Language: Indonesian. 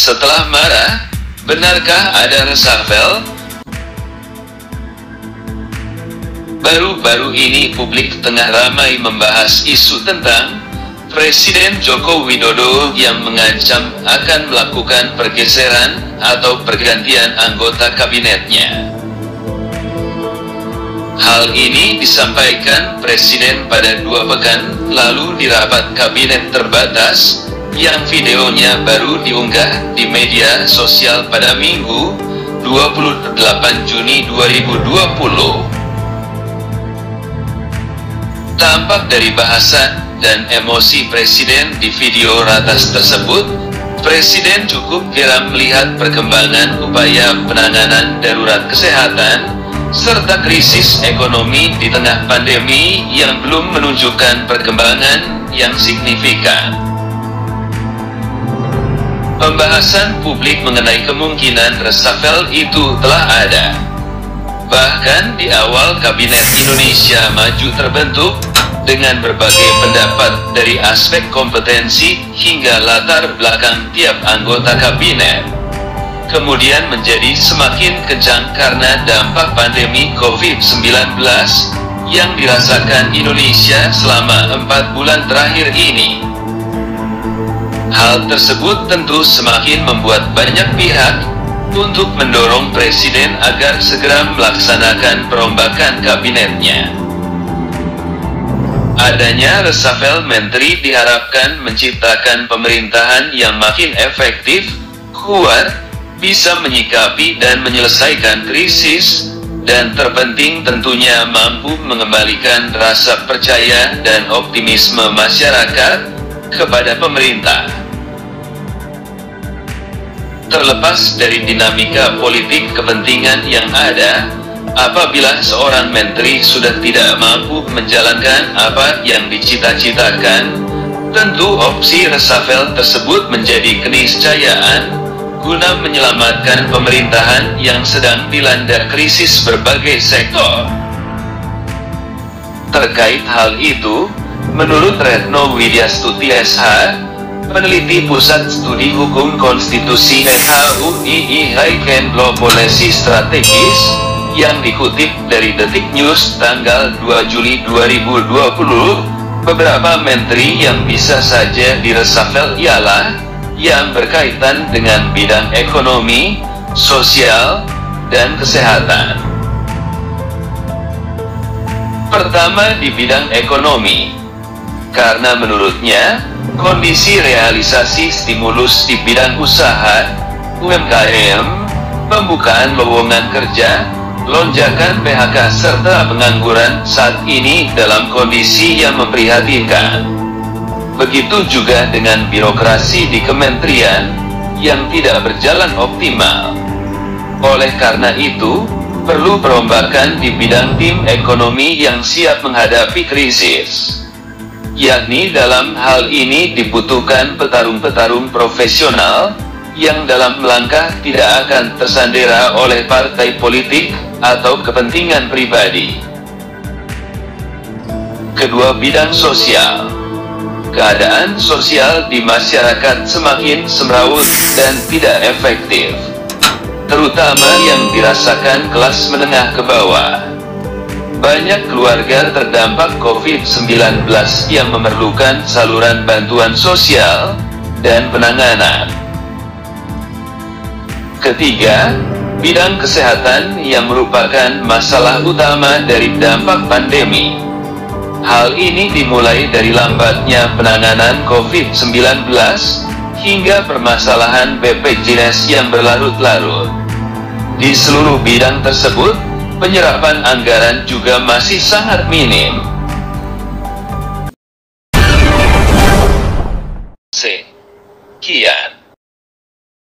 Setelah marah, benarkah ada reshuffle? Baru-baru ini publik tengah ramai membahas isu tentang Presiden Joko Widodo yang mengancam akan melakukan pergeseran atau pergantian anggota kabinetnya. Hal ini disampaikan Presiden pada 2 pekan lalu di rapat kabinet terbatas yang videonya baru diunggah di media sosial pada Minggu 28 Juni 2020. Tampak dari bahasa dan emosi Presiden di video ratas tersebut, Presiden cukup geram melihat perkembangan upaya penanganan darurat kesehatan, serta krisis ekonomi di tengah pandemi yang belum menunjukkan perkembangan yang signifikan. Pembahasan publik mengenai kemungkinan reshuffle itu telah ada. Bahkan di awal Kabinet Indonesia Maju terbentuk, dengan berbagai pendapat dari aspek kompetensi hingga latar belakang tiap anggota kabinet, kemudian menjadi semakin kencang karena dampak pandemi COVID-19 yang dirasakan Indonesia selama 4 bulan terakhir ini. Hal tersebut tentu semakin membuat banyak pihak untuk mendorong Presiden agar segera melaksanakan perombakan kabinetnya. Adanya reshuffle menteri diharapkan menciptakan pemerintahan yang makin efektif, kuat, bisa menyikapi dan menyelesaikan krisis, dan terpenting tentunya mampu mengembalikan rasa percaya dan optimisme masyarakat kepada pemerintah. Terlepas dari dinamika politik kepentingan yang ada, apabila seorang menteri sudah tidak mampu menjalankan apa yang dicita-citakan, tentu opsi reshuffle tersebut menjadi keniscayaan guna menyelamatkan pemerintahan yang sedang dilanda krisis berbagai sektor. Terkait hal itu, menurut Retno Widyastuti SH, peneliti Pusat Studi Hukum Konstitusi FHUII High Law Policy Strategis, yang dikutip dari Detik News tanggal 2 Juli 2020, beberapa menteri yang bisa saja direshuffle ialah yang berkaitan dengan bidang ekonomi, sosial, dan kesehatan. Pertama, di bidang ekonomi, karena menurutnya kondisi realisasi stimulus di bidang usaha, UMKM, pembukaan lowongan kerja, lonjakan PHK serta pengangguran saat ini dalam kondisi yang memprihatinkan. Begitu juga dengan birokrasi di kementerian yang tidak berjalan optimal. Oleh karena itu, perlu perombakan di bidang tim ekonomi yang siap menghadapi krisis. Yakni dalam hal ini dibutuhkan petarung-petarung profesional yang dalam melangkah tidak akan tersandera oleh partai politik atau kepentingan pribadi. Kedua, bidang sosial. Keadaan sosial di masyarakat semakin semrawut dan tidak efektif, terutama yang dirasakan kelas menengah ke bawah. Banyak keluarga terdampak COVID-19 yang memerlukan saluran bantuan sosial dan penanganan. Ketiga, bidang kesehatan yang merupakan masalah utama dari dampak pandemi. Hal ini dimulai dari lambatnya penanganan COVID-19 hingga permasalahan BPJS yang berlarut-larut. Di seluruh bidang tersebut, penyerapan anggaran juga masih sangat minim.